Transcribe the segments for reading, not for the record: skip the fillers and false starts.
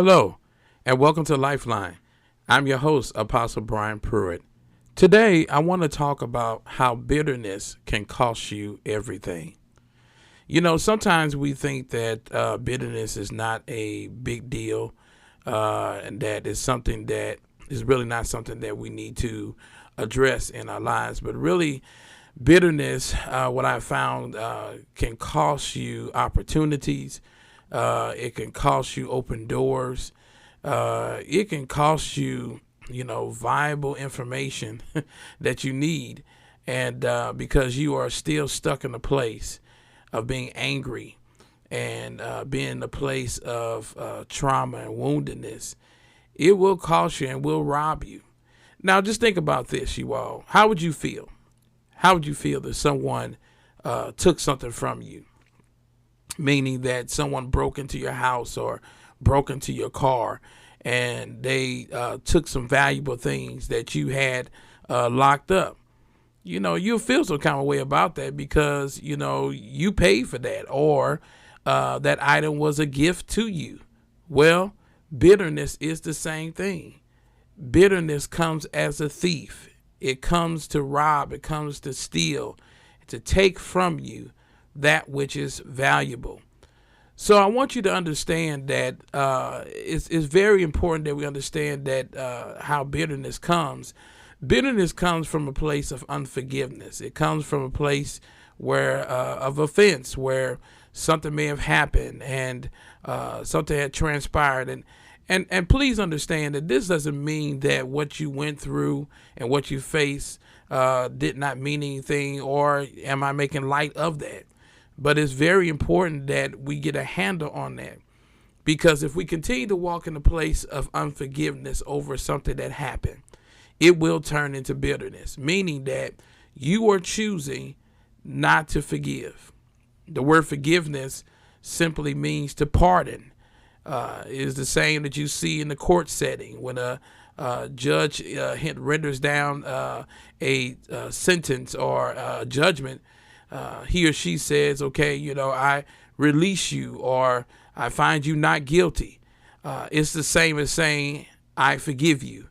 Hello, and welcome to Lifeline. I'm your host, Apostle Brian Pruitt. Today, I want to talk about how bitterness can cost you everything. You know, sometimes we think that bitterness is not a big deal, and that is something that is really not something that we need to address in our lives. But really, bitterness, what I found, can cost you opportunities. It can cost you open doors. It can cost you, viable information that you need. And because you are still stuck in a place of being angry and being in a place of trauma and woundedness, it will cost you and will rob you. Now, just think about this, you all. How would you feel? How would you feel if someone took something from you? Meaning that someone broke into your house or broke into your car and they took some valuable things that you had locked up. You'll feel some kind of way about that because, you paid for that or that item was a gift to you. Well, bitterness is the same thing. Bitterness comes as a thief. It comes to rob. It comes to steal, to take from you that which is valuable. So I want you to understand that it's very important that we understand that how bitterness comes. Bitterness comes from a place of unforgiveness. It comes from a place where of offense, where something may have happened and something had transpired. And please understand that this doesn't mean that what you went through and what you faced did not mean anything, or am I making light of that? But it's very important that we get a handle on that, because if we continue to walk in a place of unforgiveness over something that happened, it will turn into bitterness, meaning that you are choosing not to forgive. The word forgiveness simply means to pardon. It is the same that you see in the court setting when a judge renders down a sentence or a judgment. He or she says, okay, I release you or I find you not guilty. It's the same as saying, I forgive you.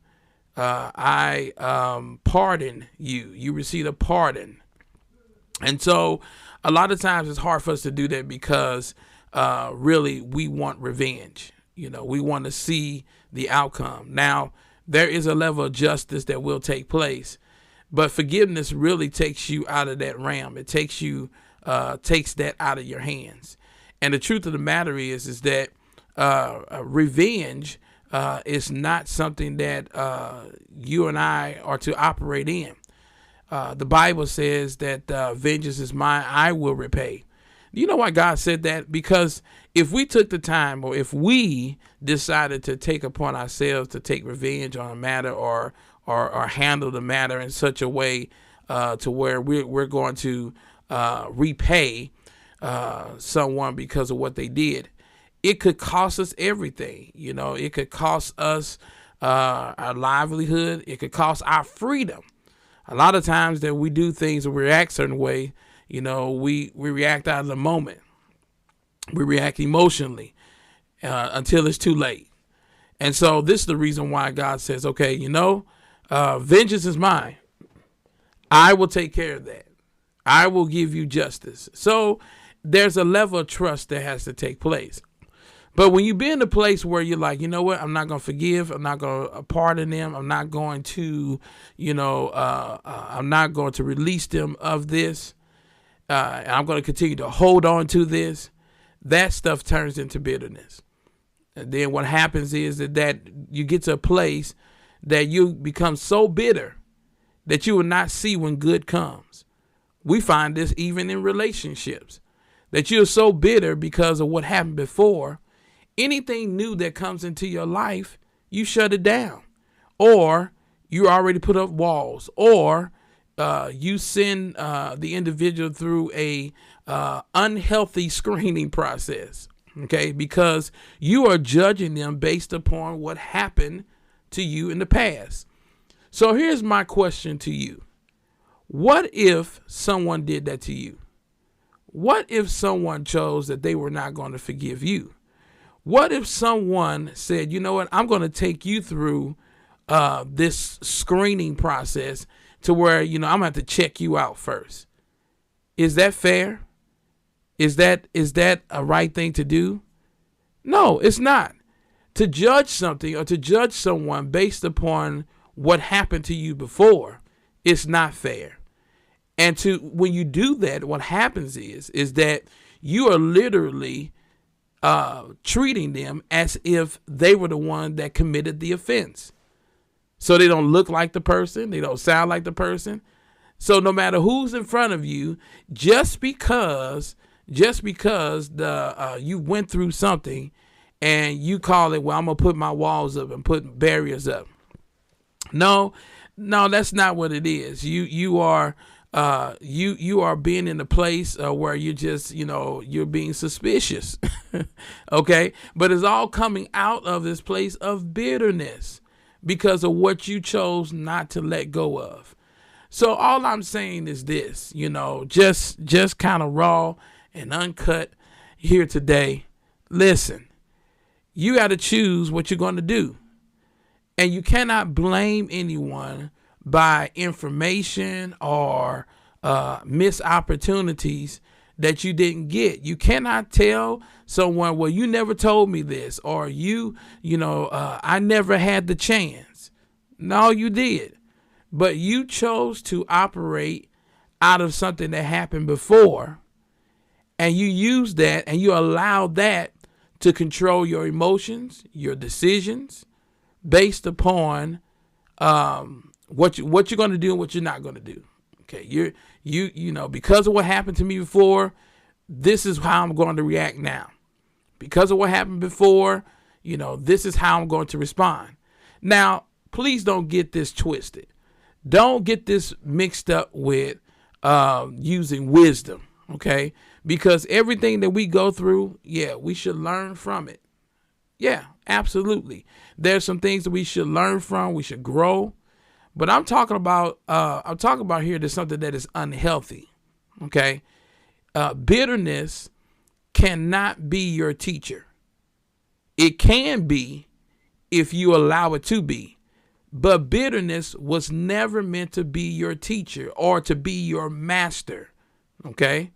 I pardon you. You receive a pardon. And so a lot of times it's hard for us to do that because really we want revenge. We want to see the outcome. Now, there is a level of justice that will take place. But forgiveness really takes you out of that realm. It takes that out of your hands. And the truth of the matter is that revenge is not something that you and I are to operate in. The Bible says that vengeance is mine, I will repay. You know why God said that? Because if we took the time, or if we decided to take upon ourselves to take revenge on a matter or handle the matter in such a way to where we're going to repay someone because of what they did, it could cost us everything. It could cost us our livelihood. It could cost our freedom. A lot of times that we do things and we react a certain way, we react out of the moment. We react emotionally until it's too late. And so this is the reason why God says, okay, vengeance is mine. I will take care of that. I will give you justice. So there's a level of trust that has to take place. But when you be in a place where you're like, you know what, I'm not going to forgive. I'm not going to pardon them. I'm not going to, I'm not going to release them of this. And I'm going to continue to hold on to this. That stuff turns into bitterness. And then what happens is that you get to a place that you become so bitter that you will not see when good comes. We find this even in relationships, that you're so bitter because of what happened before. Anything new that comes into your life, you shut it down, or you already put up walls, or you send the individual through a unhealthy screening process. Okay, because you are judging them based upon what happened to you in the past. So here's my question to you. What if someone did that to you? What if someone chose that they were not going to forgive you? What if someone said, you know what, I'm going to take you through this screening process to where, I'm going to have to check you out first. Is that fair? Is that a right thing to do? No, it's not. To judge something or to judge someone based upon what happened to you before, it's not fair. And when you do that, what happens is that you are literally treating them as if they were the one that committed the offense. So they don't look like the person, they don't sound like the person. So no matter who's in front of you, just because you went through something and you call it, well, I'm gonna put my walls up and put barriers up. No, that's not what it is. You are being in a place where you just, you're being suspicious. Okay. But it's all coming out of this place of bitterness because of what you chose not to let go of. So all I'm saying is this, just kind of raw and uncut here today. Listen, you got to choose what you're going to do. And you cannot blame anyone by information or missed opportunities that you didn't get. You cannot tell someone, well, you never told me this, or I never had the chance. No, you did. But you chose to operate out of something that happened before, and you use that and you allow that to control your emotions, your decisions, based upon what you're going to do and what you're not going to do. Okay, because of what happened to me before, this is how I'm going to react now. Because of what happened before, this is how I'm going to respond. Now, please don't get this twisted. Don't get this mixed up with using wisdom, okay? Because everything that we go through, we should learn from it. Yeah, absolutely. There's some things that we should learn from. We should grow. But I'm talking about here there's something that is unhealthy, okay? Bitterness cannot be your teacher. It can be if you allow it to be. But bitterness was never meant to be your teacher or to be your master, okay?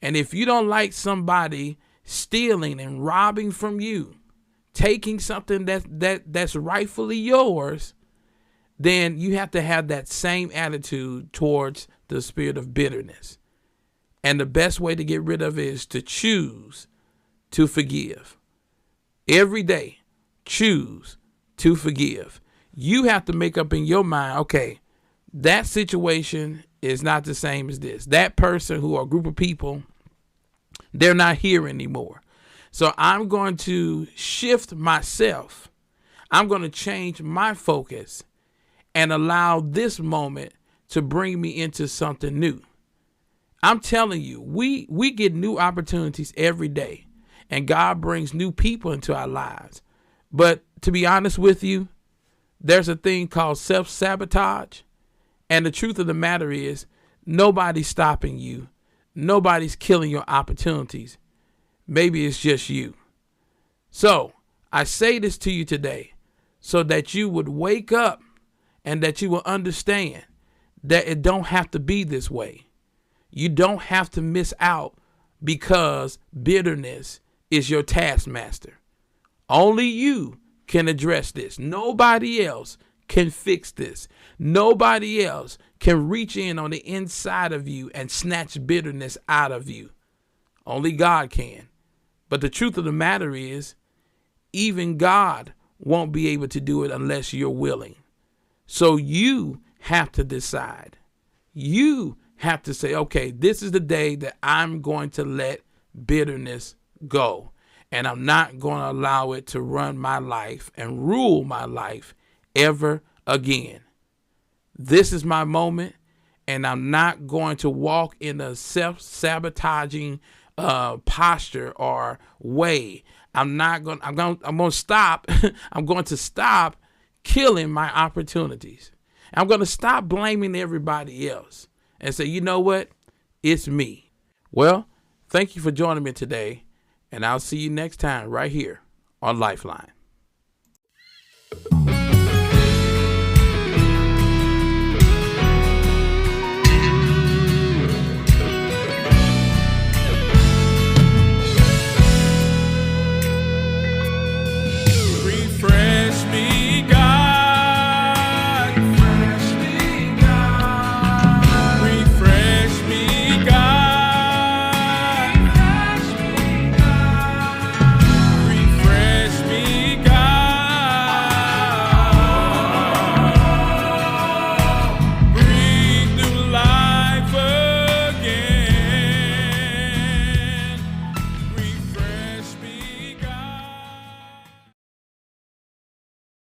And if you don't like somebody stealing and robbing from you, taking something that's rightfully yours, then you have to have that same attitude towards the spirit of bitterness. And the best way to get rid of it is to choose to forgive. Every day, choose to forgive. You have to make up in your mind, okay, that situation is not the same as this. That person who or group of people, they're not here anymore. So I'm going to shift myself. I'm going to change my focus and allow this moment to bring me into something new. I'm telling you, we get new opportunities every day, and God brings new people into our lives. But to be honest with you, there's a thing called self-sabotage. And the truth of the matter is, nobody's stopping you. Nobody's killing your opportunities. Maybe it's just you. So I say this to you today so that you would wake up and that you will understand that it don't have to be this way. You don't have to miss out because bitterness is your taskmaster. Only you can address this. Nobody else can fix this. Nobody else can reach in on the inside of you and snatch bitterness out of you. Only God can. But the truth of the matter is, even God won't be able to do it unless you're willing. So you have to decide. You have to say, okay, this is the day that I'm going to let bitterness go. And I'm not going to allow it to run my life and rule my life ever again. This is my moment, and I'm not going to walk in a self-sabotaging posture or way. I'm going to stop. I'm going to stop killing my opportunities. I'm going to stop blaming everybody else and say, you know what? It's me. Well, thank you for joining me today. And I'll see you next time right here or Lifeline.